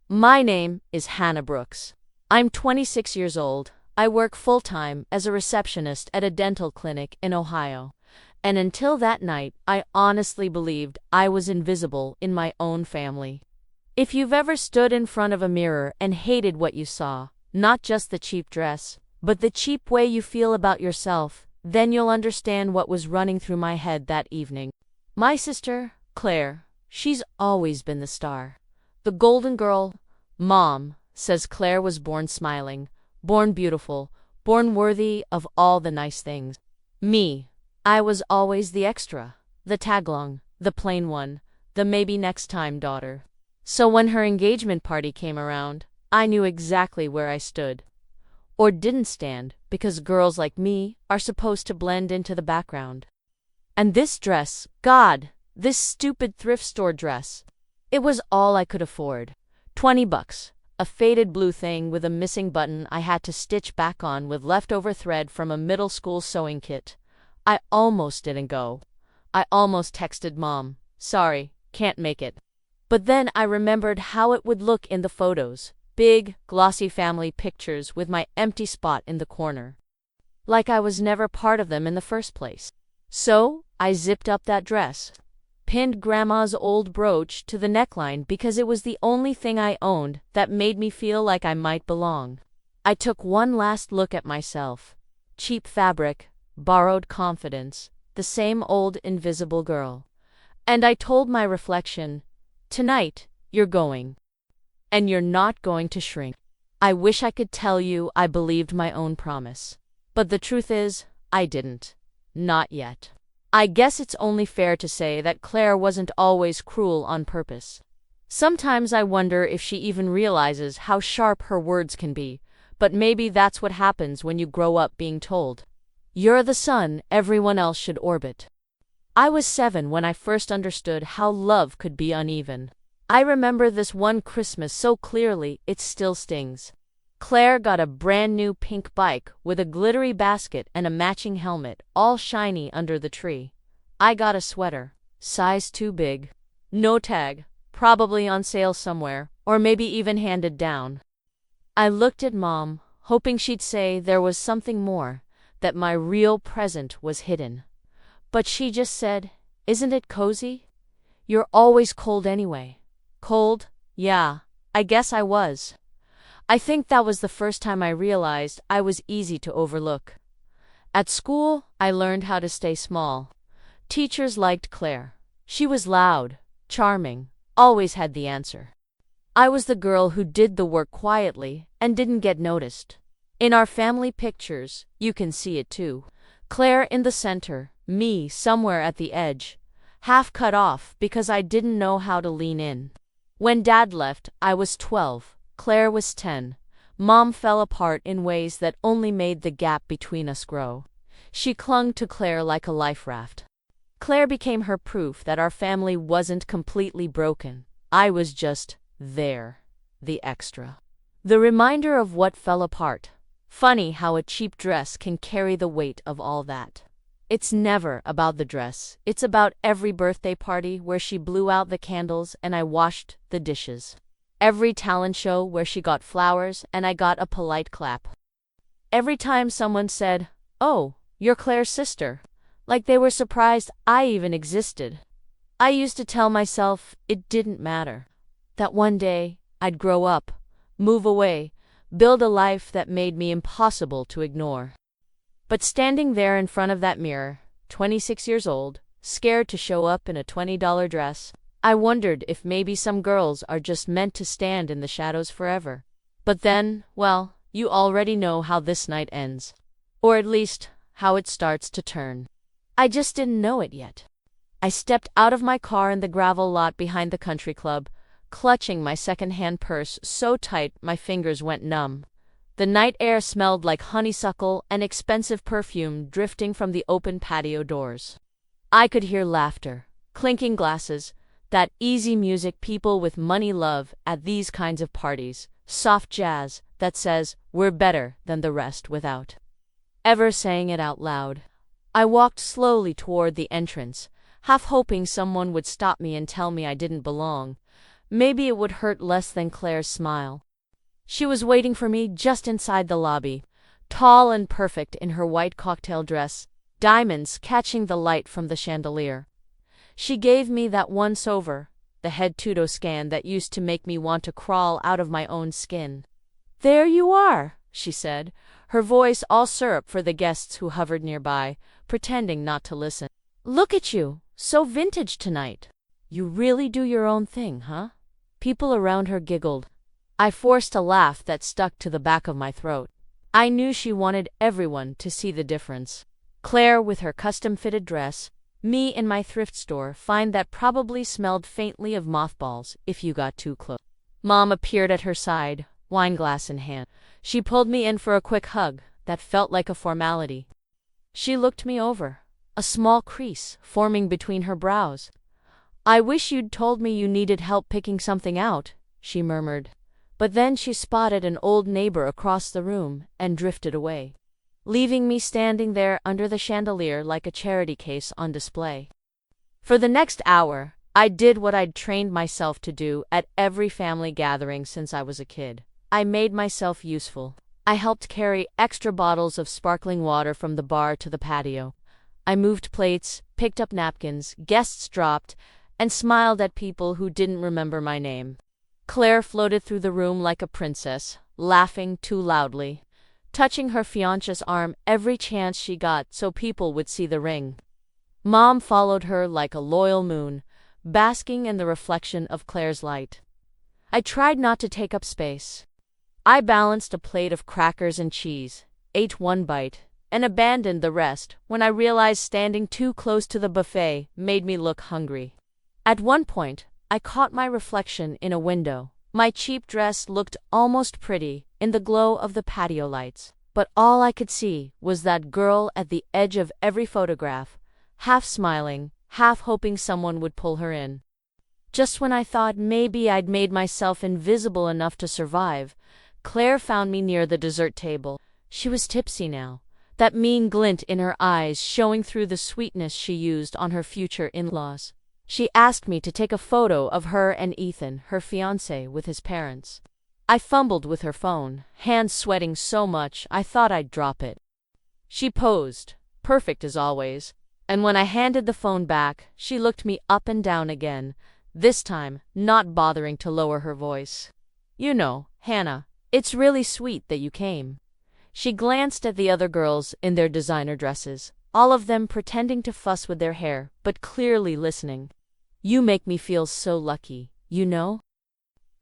My name is Hannah Brooks. I'm 26 years old. I work full-time as a receptionist at a dental clinic in Ohio. And until that night, I honestly believed I was invisible in my own family. If you've ever stood in front of a mirror and hated what you saw, not just the cheap dress, but the cheap way you feel about yourself, then you'll understand what was running through my head that evening. My sister, Claire, she's always been the star. The golden girl. Mom says Claire was born smiling, born beautiful, born worthy of all the nice things. Me, I was always the extra, the tagalong, the plain one, the maybe next time daughter. So when her engagement party came around, I knew exactly where I stood. Or didn't stand, because girls like me are supposed to blend into the background. And this dress, God, this stupid thrift store dress, it was all I could afford. $20, a faded blue thing with a missing button I had to stitch back on with leftover thread from a middle school sewing kit. I almost didn't go. I almost texted Mom, sorry, can't make it. But then I remembered how it would look in the photos, big, glossy family pictures with my empty spot in the corner. Like I was never part of them in the first place. So I zipped up that dress, pinned Grandma's old brooch to the neckline because it was the only thing I owned that made me feel like I might belong. I took one last look at myself. Cheap fabric, borrowed confidence, the same old invisible girl. And I told my reflection, tonight, you're going. And you're not going to shrink. I wish I could tell you I believed my own promise. But the truth is, I didn't. Not yet. I guess it's only fair to say that Claire wasn't always cruel on purpose. Sometimes I wonder if she even realizes how sharp her words can be, but maybe that's what happens when you grow up being told, "You're the sun everyone else should orbit." I was 7 when I first understood how love could be uneven. I remember this one Christmas so clearly it still stings. Claire got a brand new pink bike with a glittery basket and a matching helmet, all shiny under the tree. I got a sweater, size too big. No tag, probably on sale somewhere, or maybe even handed down. I looked at Mom, hoping she'd say there was something more, that my real present was hidden. But she just said, "Isn't it cozy? You're always cold anyway." Cold? Yeah, I guess I was. I think that was the first time I realized I was easy to overlook. At school, I learned how to stay small. Teachers liked Claire. She was loud, charming, always had the answer. I was the girl who did the work quietly and didn't get noticed. In our family pictures, you can see it too. Claire in the center, me somewhere at the edge, half cut off because I didn't know how to lean in. When Dad left, I was 12. Claire was 10. Mom fell apart in ways that only made the gap between us grow. She clung to Claire like a life raft. Claire became her proof that our family wasn't completely broken. I was just there, the extra. The reminder of what fell apart. Funny how a cheap dress can carry the weight of all that. It's never about the dress. It's about every birthday party where she blew out the candles and I washed the dishes. Every talent show where she got flowers and I got a polite clap. Every time someone said, "Oh, you're Claire's sister," like they were surprised I even existed. I used to tell myself it didn't matter. That one day I'd grow up, move away, build a life that made me impossible to ignore. But standing there in front of that mirror, 26 years old, scared to show up in a $20 dress, I wondered if maybe some girls are just meant to stand in the shadows forever. But then, well, you already know how this night ends. Or at least, how it starts to turn. I just didn't know it yet. I stepped out of my car in the gravel lot behind the country club, clutching my second-hand purse so tight my fingers went numb. The night air smelled like honeysuckle and expensive perfume drifting from the open patio doors. I could hear laughter, clinking glasses, that easy music people with money love at these kinds of parties, soft jazz that says we're better than the rest without ever saying it out loud. I walked slowly toward the entrance, half hoping someone would stop me and tell me I didn't belong. Maybe it would hurt less than Claire's smile. She was waiting for me just inside the lobby, tall and perfect in her white cocktail dress, diamonds catching the light from the chandelier. She gave me that once-over, the head-to-toe scan that used to make me want to crawl out of my own skin. "There you are," she said, her voice all syrup for the guests who hovered nearby, pretending not to listen. "Look at you, so vintage tonight. You really do your own thing, huh?" People around her giggled. I forced a laugh that stuck to the back of my throat. I knew she wanted everyone to see the difference. Claire with her custom-fitted dress, me in my thrift store find that probably smelled faintly of mothballs if you got too close. Mom appeared at her side, wineglass in hand. She pulled me in for a quick hug that felt like a formality. She looked me over, a small crease forming between her brows. "I wish you'd told me you needed help picking something out," she murmured. But then she spotted an old neighbor across the room and drifted away, leaving me standing there under the chandelier like a charity case on display. For the next hour, I did what I'd trained myself to do at every family gathering since I was a kid. I made myself useful. I helped carry extra bottles of sparkling water from the bar to the patio. I moved plates, picked up napkins, guests dropped, and smiled at people who didn't remember my name. Claire floated through the room like a princess, laughing too loudly, touching her fiancé's arm every chance she got so people would see the ring. Mom followed her like a loyal moon, basking in the reflection of Claire's light. I tried not to take up space. I balanced a plate of crackers and cheese, ate one bite, and abandoned the rest when I realized standing too close to the buffet made me look hungry. At one point, I caught my reflection in a window. My cheap dress looked almost pretty in the glow of the patio lights, but all I could see was that girl at the edge of every photograph, half smiling, half hoping someone would pull her in. Just when I thought maybe I'd made myself invisible enough to survive, Claire found me near the dessert table. She was tipsy now, that mean glint in her eyes showing through the sweetness she used on her future in-laws. She asked me to take a photo of her and Ethan, her fiancé, with his parents. I fumbled with her phone, hands sweating so much I thought I'd drop it. She posed, perfect as always, and when I handed the phone back, she looked me up and down again, this time not bothering to lower her voice. "You know, Hannah, it's really sweet that you came." She glanced at the other girls in their designer dresses, all of them pretending to fuss with their hair, but clearly listening. "You make me feel so lucky, you know?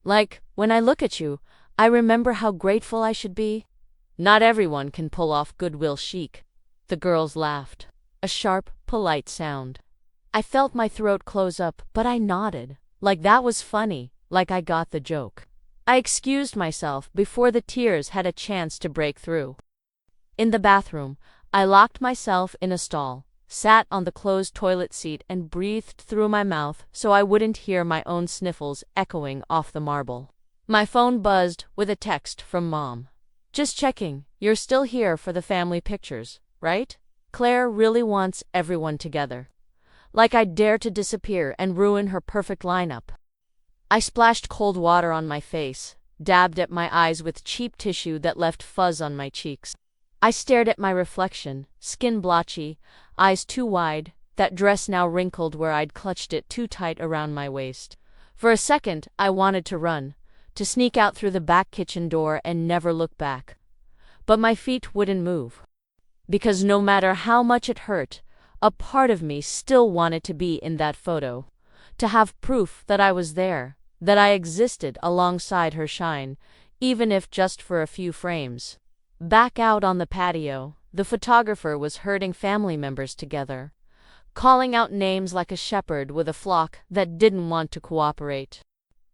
Like, when I look at you, I remember how grateful I should be." "Not everyone can pull off goodwill chic." The girls laughed, a sharp, polite sound. I felt my throat close up, but I nodded, like that was funny, like I got the joke. I excused myself before the tears had a chance to break through. In the bathroom, I locked myself in a stall, sat on the closed toilet seat and breathed through my mouth so I wouldn't hear my own sniffles echoing off the marble. My phone buzzed with a text from Mom. "Just checking, you're still here for the family pictures, right? Claire really wants everyone together." Like I'd dare to disappear and ruin her perfect lineup. I splashed cold water on my face, dabbed at my eyes with cheap tissue that left fuzz on my cheeks. I stared at my reflection, skin blotchy, eyes too wide, that dress now wrinkled where I'd clutched it too tight around my waist. For a second, I wanted to run, to sneak out through the back kitchen door and never look back. But my feet wouldn't move. Because no matter how much it hurt, a part of me still wanted to be in that photo, to have proof that I was there, that I existed alongside her shine, even if just for a few frames. Back out on the patio, the photographer was herding family members together, calling out names like a shepherd with a flock that didn't want to cooperate.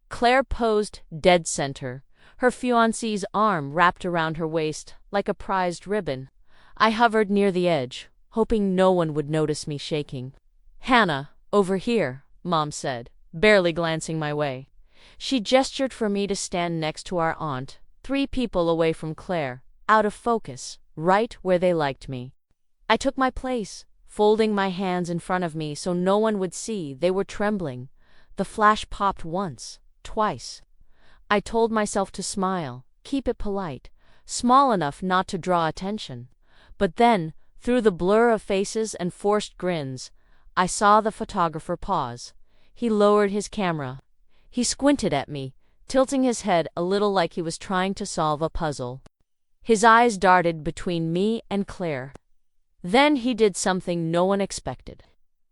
Claire posed dead center, her fiancé's arm wrapped around her waist like a prized ribbon. I hovered near the edge, hoping no one would notice me shaking. "Hannah, over here," Mom said, barely glancing my way. She gestured for me to stand next to our aunt, 3 people away from Claire, out of focus, right where they liked me. I took my place, folding my hands in front of me so no one would see they were trembling. The flash popped once, twice. I told myself to smile, keep it polite, small enough not to draw attention. But then, through the blur of faces and forced grins, I saw the photographer pause. He lowered his camera. He squinted at me, tilting his head a little like he was trying to solve a puzzle. His eyes darted between me and Claire. Then he did something no one expected.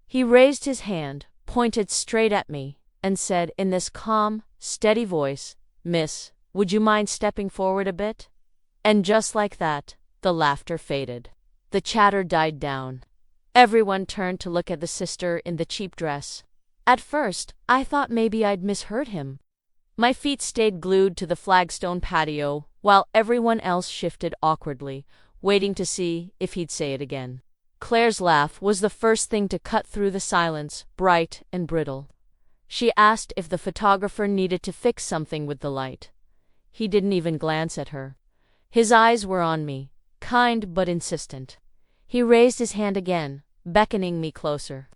He raised his hand, pointed straight at me, and said in this calm, steady voice, "Miss, would you mind stepping forward a bit?" And just like that, the laughter faded. The chatter died down. Everyone turned to look at the sister in the cheap dress. At first, I thought maybe I'd misheard him. My feet stayed glued to the flagstone patio, while everyone else shifted awkwardly, waiting to see if he'd say it again. Claire's laugh was the first thing to cut through the silence, bright and brittle. She asked if the photographer needed to fix something with the light. He didn't even glance at her. His eyes were on me, kind but insistent. He raised his hand again, beckoning me closer.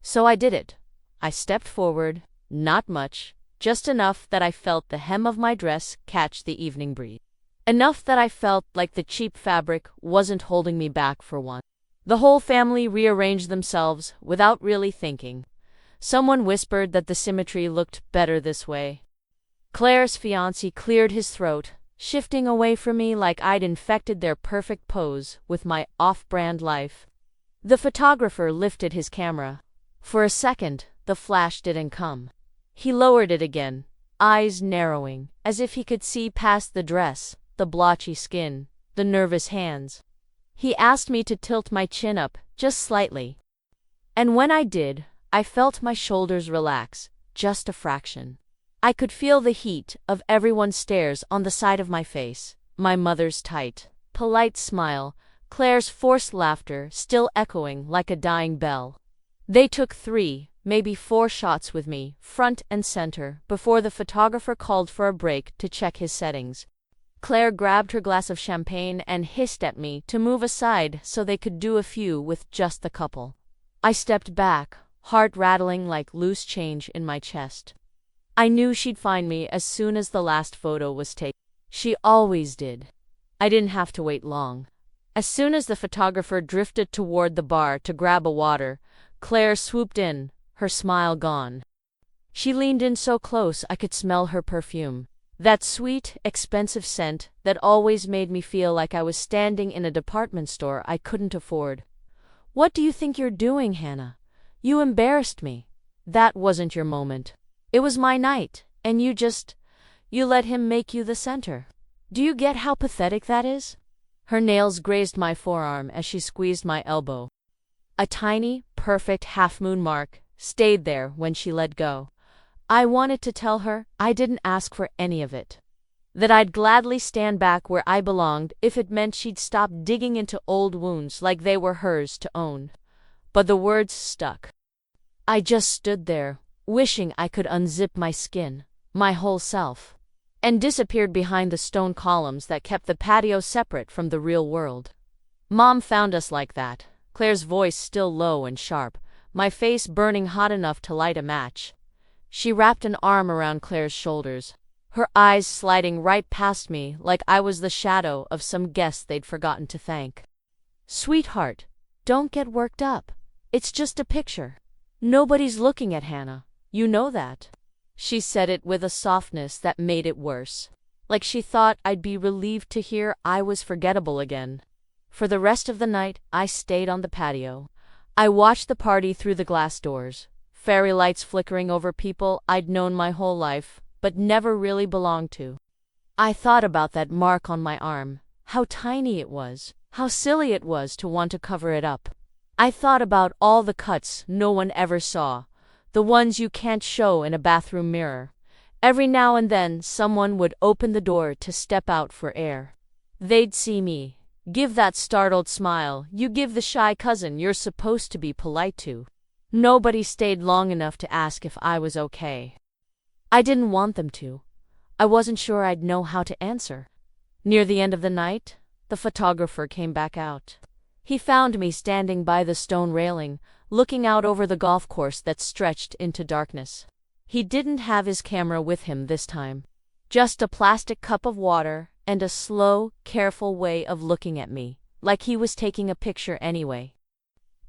So I did it. I stepped forward, not much, just enough that I felt the hem of my dress catch the evening breeze. Enough that I felt like the cheap fabric wasn't holding me back for once. The whole family rearranged themselves without really thinking. Someone whispered that the symmetry looked better this way. Claire's fiancé cleared his throat, shifting away from me like I'd infected their perfect pose with my off-brand life. The photographer lifted his camera. For a second, the flash didn't come. He lowered it again, eyes narrowing, as if he could see past the dress, the blotchy skin, the nervous hands. He asked me to tilt my chin up, just slightly. And when I did, I felt my shoulders relax, just a fraction. I could feel the heat of everyone's stares on the side of my face, my mother's tight, polite smile, Claire's forced laughter still echoing like a dying bell. They took 3, maybe 4 shots with me, front and center, before the photographer called for a break to check his settings. Claire grabbed her glass of champagne and hissed at me to move aside so they could do a few with just the couple. I stepped back, heart rattling like loose change in my chest. I knew she'd find me as soon as the last photo was taken. She always did. I didn't have to wait long. As soon as the photographer drifted toward the bar to grab a water, Claire swooped in, her smile gone. She leaned in so close I could smell her perfume. That sweet, expensive scent that always made me feel like I was standing in a department store I couldn't afford. "What do you think you're doing, Hannah? You embarrassed me. That wasn't your moment. It was my night, and you let him make you the center. Do you get how pathetic that is?" Her nails grazed my forearm as she squeezed my elbow. A tiny, perfect half-moon mark stayed there when she let go. I wanted to tell her I didn't ask for any of it. That I'd gladly stand back where I belonged if it meant she'd stop digging into old wounds like they were hers to own. But the words stuck. I just stood there, wishing I could unzip my skin, my whole self, and disappeared behind the stone columns that kept the patio separate from the real world. Mom found us like that, Claire's voice still low and sharp, my face burning hot enough to light a match. She wrapped an arm around Claire's shoulders, her eyes sliding right past me like I was the shadow of some guest they'd forgotten to thank. "Sweetheart, don't get worked up. It's just a picture. Nobody's looking at Hannah. You know that." She said it with a softness that made it worse, like she thought I'd be relieved to hear I was forgettable again. For the rest of the night, I stayed on the patio. I watched the party through the glass doors, fairy lights flickering over people I'd known my whole life, but never really belonged to. I thought about that mark on my arm, how tiny it was, how silly it was to want to cover it up. I thought about all the cuts no one ever saw, the ones you can't show in a bathroom mirror. Every now and then, someone would open the door to step out for air. They'd see me, give that startled smile you give the shy cousin you're supposed to be polite to. Nobody stayed long enough to ask if I was okay. I didn't want them to. I wasn't sure I'd know how to answer. Near the end of the night, the photographer came back out. He found me standing by the stone railing, looking out over the golf course that stretched into darkness. He didn't have his camera with him this time. Just a plastic cup of water and a slow, careful way of looking at me, like he was taking a picture anyway.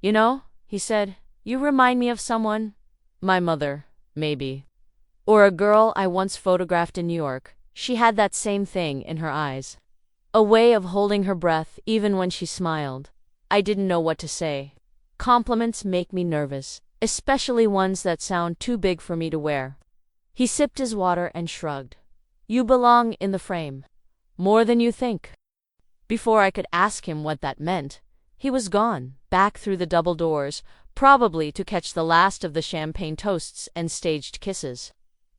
"You know," he said, "you remind me of someone. My mother, maybe. Or a girl I once photographed in New York. She had that same thing in her eyes. A way of holding her breath even when she smiled." I didn't know what to say. Compliments make me nervous, especially ones that sound too big for me to wear. He sipped his water and shrugged. "You belong in the frame. More than you think." Before I could ask him what that meant, he was gone, back through the double doors, probably to catch the last of the champagne toasts and staged kisses.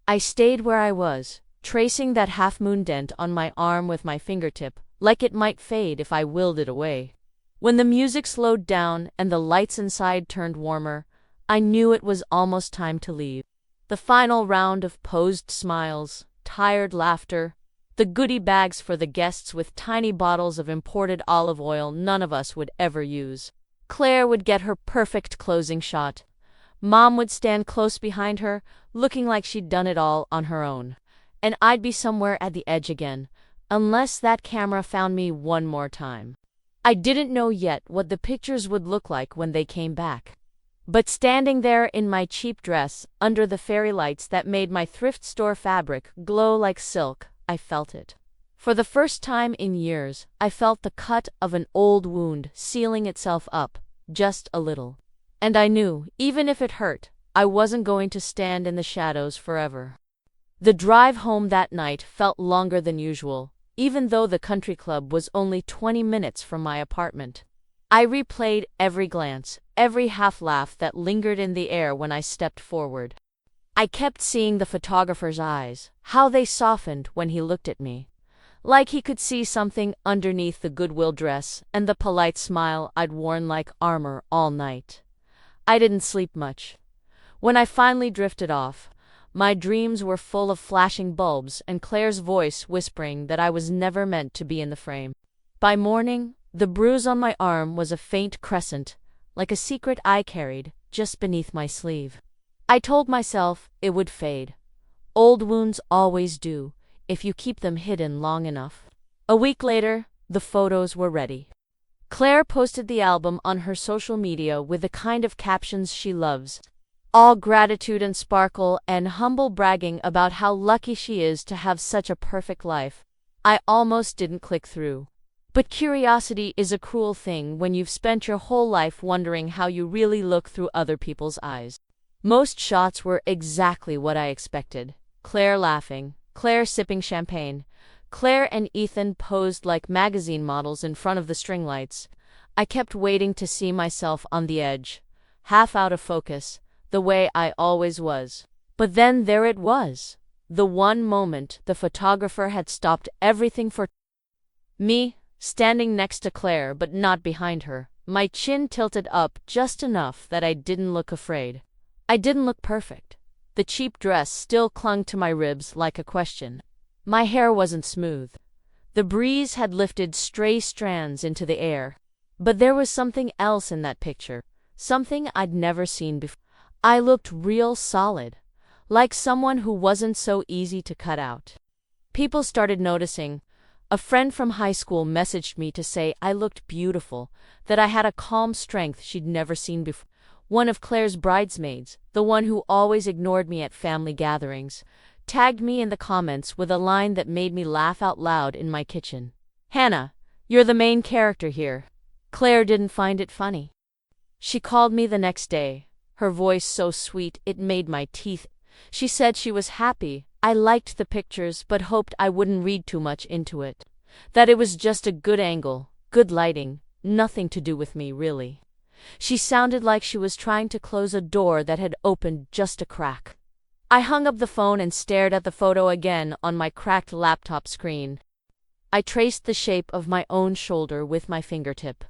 I stayed where I was, tracing that half-moon dent on my arm with my fingertip, like it might fade if I willed it away. When the music slowed down and the lights inside turned warmer, I knew it was almost time to leave. The final round of posed smiles, tired laughter, the goodie bags for the guests with tiny bottles of imported olive oil none of us would ever use. Claire would get her perfect closing shot. Mom would stand close behind her, looking like she'd done it all on her own. And I'd be somewhere at the edge again, unless that camera found me one more time. I didn't know yet what the pictures would look like when they came back. But standing there in my cheap dress, under the fairy lights that made my thrift store fabric glow like silk, I felt it. For the first time in years, I felt the cut of an old wound sealing itself up, just a little. And I knew, even if it hurt, I wasn't going to stand in the shadows forever. The drive home that night felt longer than usual, even though the country club was only 20 minutes from my apartment. I replayed every glance, every half-laugh that lingered in the air when I stepped forward. I kept seeing the photographer's eyes, how they softened when he looked at me. Like he could see something underneath the Goodwill dress and the polite smile I'd worn like armor all night. I didn't sleep much. When I finally drifted off, my dreams were full of flashing bulbs and Claire's voice whispering that I was never meant to be in the frame. By morning, the bruise on my arm was a faint crescent, like a secret I carried just beneath my sleeve. I told myself it would fade. Old wounds always do, if you keep them hidden long enough. A week later, the photos were ready. Claire posted the album on her social media with the kind of captions she loves. All gratitude and sparkle and humble bragging about how lucky she is to have such a perfect life. I almost didn't click through. But curiosity is a cruel thing when you've spent your whole life wondering how you really look through other people's eyes. Most shots were exactly what I expected. Claire laughing, Claire sipping champagne, Claire and Ethan posed like magazine models in front of the string lights. I kept waiting to see myself on the edge, half out of focus, the way I always was. But then there it was. The one moment the photographer had stopped everything for me, standing next to Claire but not behind her, my chin tilted up just enough that I didn't look afraid. I didn't look perfect. The cheap dress still clung to my ribs like a question. My hair wasn't smooth. The breeze had lifted stray strands into the air. But there was something else in that picture, something I'd never seen before. I looked real solid, like someone who wasn't so easy to cut out. People started noticing. A friend from high school messaged me to say I looked beautiful, that I had a calm strength she'd never seen before. One of Claire's bridesmaids, the one who always ignored me at family gatherings, tagged me in the comments with a line that made me laugh out loud in my kitchen. "Hannah, you're the main character here." Claire didn't find it funny. She called me the next day, her voice so sweet it made my teeth. She said she was happy, I liked the pictures but hoped I wouldn't read too much into it. That it was just a good angle, good lighting, nothing to do with me really. She sounded like she was trying to close a door that had opened just a crack. I hung up the phone and stared at the photo again on my cracked laptop screen. I traced the shape of my own shoulder with my fingertip.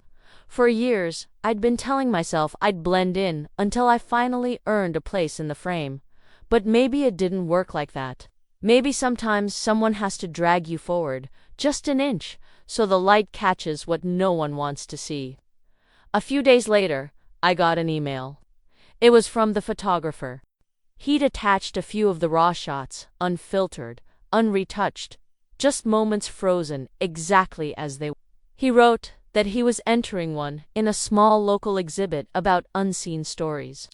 For years, I'd been telling myself I'd blend in until I finally earned a place in the frame. But maybe it didn't work like that. Maybe sometimes someone has to drag you forward, just an inch, so the light catches what no one wants to see. A few days later, I got an email. It was from the photographer. He'd attached a few of the raw shots, unfiltered, unretouched, just moments frozen exactly as they were. He wrote that he was entering one in a small local exhibit about unseen stories.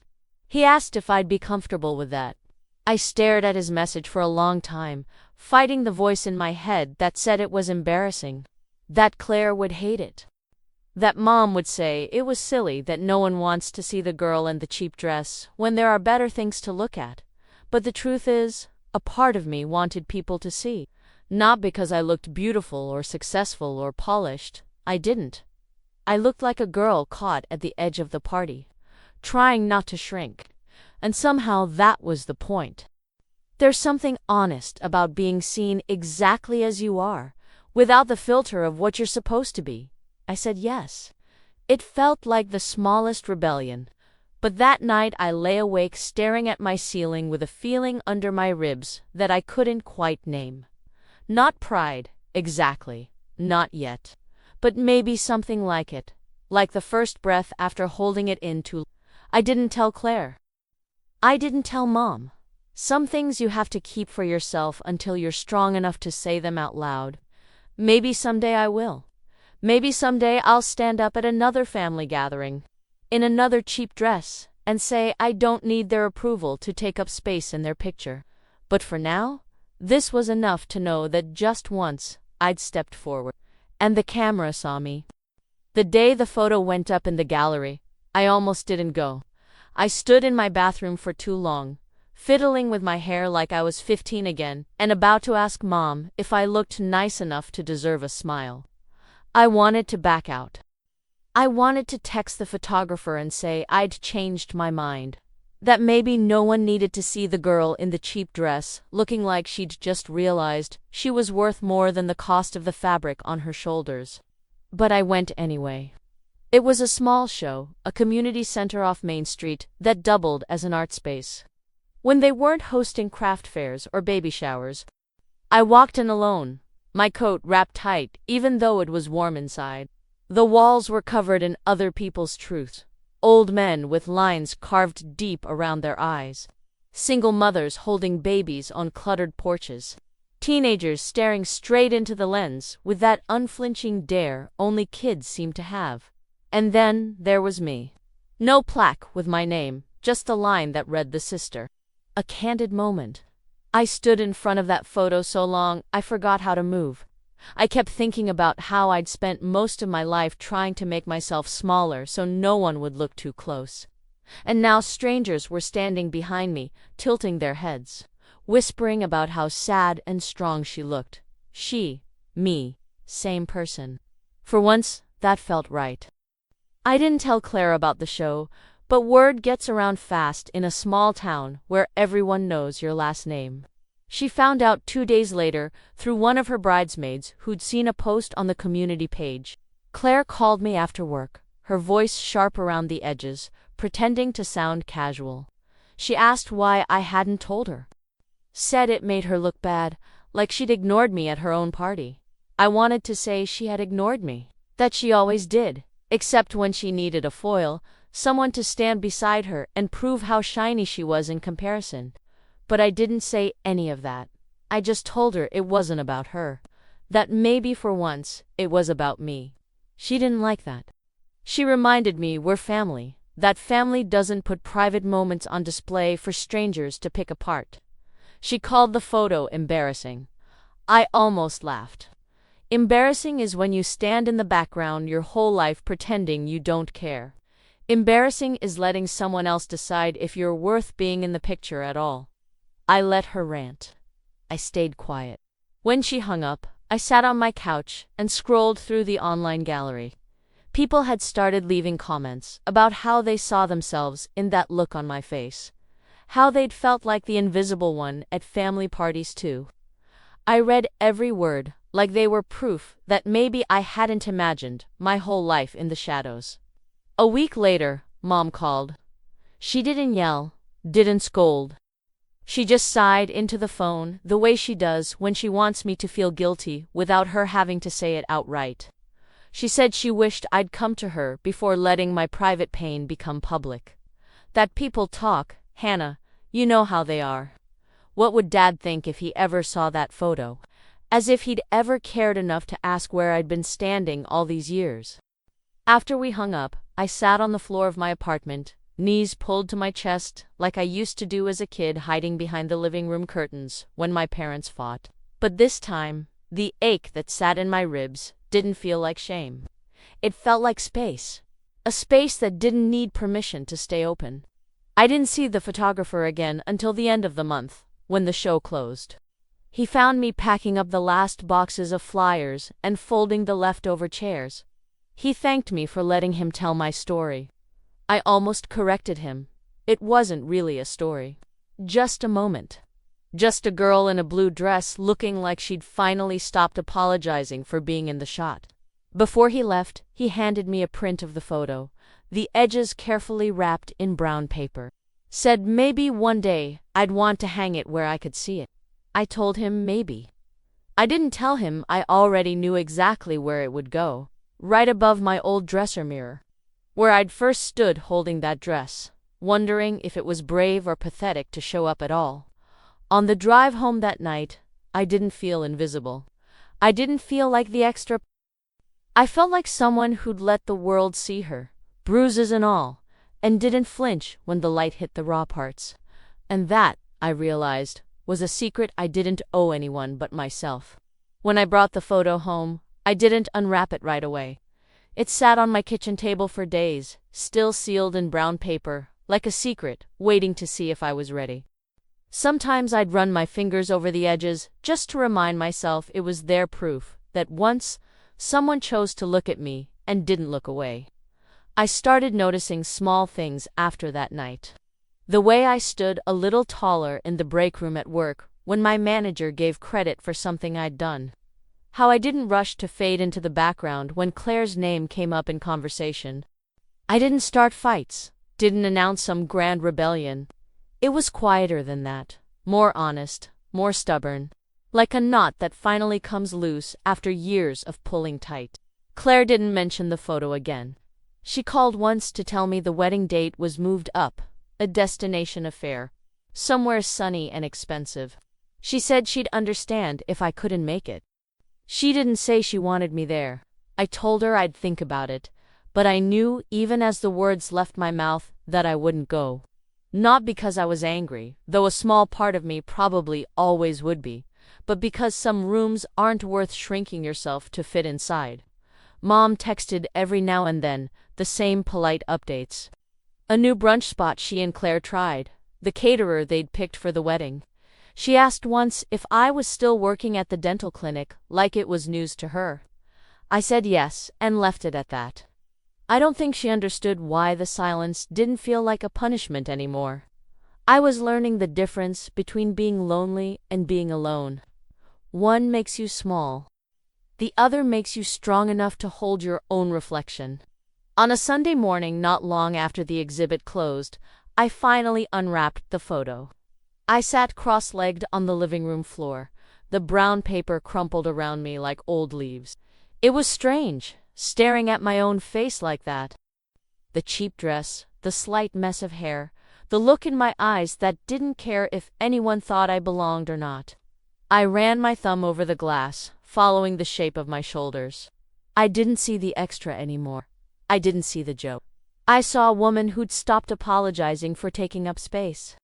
He asked if I'd be comfortable with that. I stared at his message for a long time, fighting the voice in my head that said it was embarrassing, that Claire would hate it, that Mom would say it was silly that no one wants to see the girl in the cheap dress when there are better things to look at. But the truth is, a part of me wanted people to see. Not because I looked beautiful or successful or polished. I didn't. I looked like a girl caught at the edge of the party, trying not to shrink. And somehow that was the point. There's something honest about being seen exactly as you are, without the filter of what you're supposed to be. I said yes. It felt like the smallest rebellion. But that night I lay awake staring at my ceiling with a feeling under my ribs that I couldn't quite name. Not pride, exactly, not yet. But maybe something like it, like the first breath after holding it in too long. I didn't tell Claire. I didn't tell Mom. Some things you have to keep for yourself until you're strong enough to say them out loud. Maybe someday I will. Maybe someday I'll stand up at another family gathering, in another cheap dress, and say I don't need their approval to take up space in their picture. But for now, this was enough to know that just once I'd stepped forward. And the camera saw me. The day the photo went up in the gallery, I almost didn't go. I stood in my bathroom for too long, fiddling with my hair like I was 15 again, and about to ask Mom if I looked nice enough to deserve a smile. I wanted to back out. I wanted to text the photographer and say I'd changed my mind, that maybe no one needed to see the girl in the cheap dress looking like she'd just realized she was worth more than the cost of the fabric on her shoulders. But I went anyway. It was a small show, a community center off Main Street that doubled as an art space. When they weren't hosting craft fairs or baby showers, I walked in alone, my coat wrapped tight even though it was warm inside. The walls were covered in other people's truth. Old men with lines carved deep around their eyes. Single mothers holding babies on cluttered porches. Teenagers staring straight into the lens with that unflinching dare only kids seem to have. And then there was me. No plaque with my name, just a line that read "The Sister." A candid moment. I stood in front of that photo so long I forgot how to move. I kept thinking about how I'd spent most of my life trying to make myself smaller so no one would look too close. And now strangers were standing behind me, tilting their heads, whispering about how sad and strong she looked. She, me, same person. For once, that felt right. I didn't tell Claire about the show, but word gets around fast in a small town where everyone knows your last name. She found out 2 days later through one of her bridesmaids who'd seen a post on the community page. Claire called me after work, her voice sharp around the edges, pretending to sound casual. She asked why I hadn't told her. Said it made her look bad, like she'd ignored me at her own party. I wanted to say she had ignored me, that she always did, except when she needed a foil, someone to stand beside her and prove how shiny she was in comparison. But I didn't say any of that. I just told her it wasn't about her, that maybe for once it was about me. She didn't like that. She reminded me we're family, that family doesn't put private moments on display for strangers to pick apart. She called the photo embarrassing. I almost laughed. Embarrassing is when you stand in the background your whole life pretending you don't care. Embarrassing is letting someone else decide if you're worth being in the picture at all. I let her rant. I stayed quiet. When she hung up, I sat on my couch and scrolled through the online gallery. People had started leaving comments about how they saw themselves in that look on my face. How they'd felt like the invisible one at family parties too. I read every word, like they were proof that maybe I hadn't imagined my whole life in the shadows. A week later, Mom called. She didn't yell, didn't scold. She just sighed into the phone the way she does when she wants me to feel guilty without her having to say it outright. She said she wished I'd come to her before letting my private pain become public. That people talk, Hannah, You know how they are. What would Dad think if he ever saw that photo? As if he'd ever cared enough to ask where I'd been standing all these years. After we hung up, I sat on the floor of my apartment, knees pulled to my chest like I used to do as a kid, hiding behind the living room curtains when my parents fought. But this time, the ache that sat in my ribs didn't feel like shame. It felt like space. A space that didn't need permission to stay open. I didn't see the photographer again until the end of the month, when the show closed. He found me packing up the last boxes of flyers and folding the leftover chairs. He thanked me for letting him tell my story. I almost corrected him. It wasn't really a story. Just a moment. Just a girl in a blue dress looking like she'd finally stopped apologizing for being in the shot. Before he left, he handed me a print of the photo, the edges carefully wrapped in brown paper. Said maybe one day I'd want to hang it where I could see it. I told him maybe. I didn't tell him I already knew exactly where it would go, right above my old dresser mirror, where I'd first stood holding that dress, wondering if it was brave or pathetic to show up at all. On the drive home that night, I didn't feel invisible. I didn't feel like the extra. I felt like someone who'd let the world see her, bruises and all, and didn't flinch when the light hit the raw parts. And that, I realized, was a secret I didn't owe anyone but myself. When I brought the photo home, I didn't unwrap it right away. It sat on my kitchen table for days, still sealed in brown paper, like a secret, waiting to see if I was ready. Sometimes I'd run my fingers over the edges just to remind myself it was their proof that once someone chose to look at me and didn't look away. I started noticing small things after that night. The way I stood a little taller in the break room at work when my manager gave credit for something I'd done. How I didn't rush to fade into the background when Claire's name came up in conversation. I didn't start fights, didn't announce some grand rebellion. It was quieter than that, more honest, more stubborn, like a knot that finally comes loose after years of pulling tight. Claire didn't mention the photo again. She called once to tell me the wedding date was moved up, a destination affair, somewhere sunny and expensive. She said she'd understand if I couldn't make it. She didn't say she wanted me there. I told her I'd think about it, but I knew even as the words left my mouth that I wouldn't go. Not because I was angry, though a small part of me probably always would be, but because some rooms aren't worth shrinking yourself to fit inside. Mom texted every now and then, the same polite updates. A new brunch spot she and Claire tried, the caterer they'd picked for the wedding. She asked once if I was still working at the dental clinic, like it was news to her. I said yes, and left it at that. I don't think she understood why the silence didn't feel like a punishment anymore. I was learning the difference between being lonely and being alone. One makes you small. The other makes you strong enough to hold your own reflection. On a Sunday morning not long after the exhibit closed, I finally unwrapped the photo. I sat cross-legged on the living room floor, the brown paper crumpled around me like old leaves. It was strange, staring at my own face like that. The cheap dress, the slight mess of hair, the look in my eyes that didn't care if anyone thought I belonged or not. I ran my thumb over the glass, following the shape of my shoulders. I didn't see the extra anymore. I didn't see the joke. I saw a woman who'd stopped apologizing for taking up space.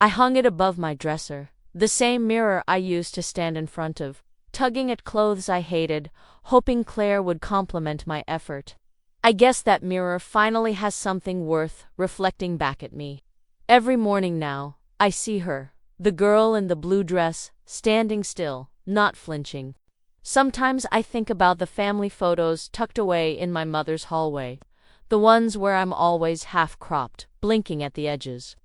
I hung it above my dresser, the same mirror I used to stand in front of, tugging at clothes I hated, hoping Claire would compliment my effort. I guess that mirror finally has something worth reflecting back at me. Every morning now, I see her, the girl in the blue dress, standing still, not flinching. Sometimes I think about the family photos tucked away in my mother's hallway, the ones where I'm always half-cropped, blinking at the edges.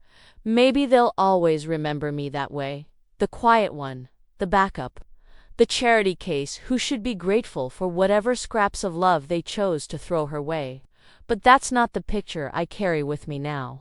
Maybe they'll always remember me that way, the quiet one, the backup, the charity case who should be grateful for whatever scraps of love they chose to throw her way. But that's not the picture I carry with me now.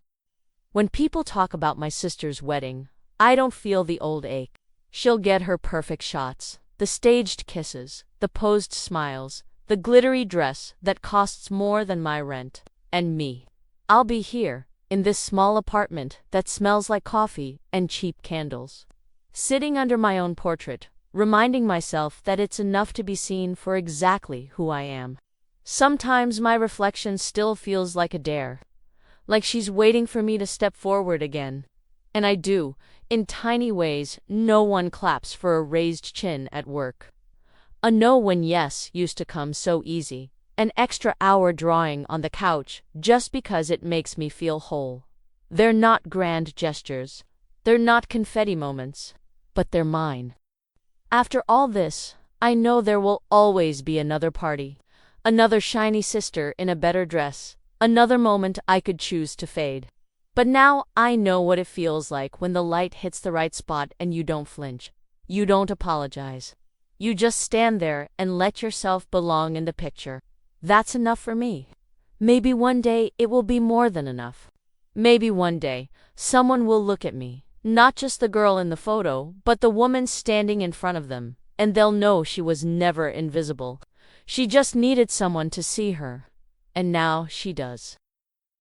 When people talk about my sister's wedding, I don't feel the old ache. She'll get her perfect shots, the staged kisses, the posed smiles, the glittery dress that costs more than my rent. And me. I'll be here, in this small apartment that smells like coffee and cheap candles. Sitting under my own portrait, reminding myself that it's enough to be seen for exactly who I am. Sometimes my reflection still feels like a dare, like she's waiting for me to step forward again. And I do, in tiny ways. No one claps for a raised chin at work. A no when yes used to come so easy. An extra hour drawing on the couch just because it makes me feel whole. They're not grand gestures. They're not confetti moments. But they're mine. After all this, I know there will always be another party. Another shiny sister in a better dress. Another moment I could choose to fade. But now I know what it feels like when the light hits the right spot and you don't flinch. You don't apologize. You just stand there and let yourself belong in the picture. That's enough for me. Maybe one day it will be more than enough. Maybe one day someone will look at me, not just the girl in the photo, but the woman standing in front of them, and they'll know she was never invisible. She just needed someone to see her. And now she does.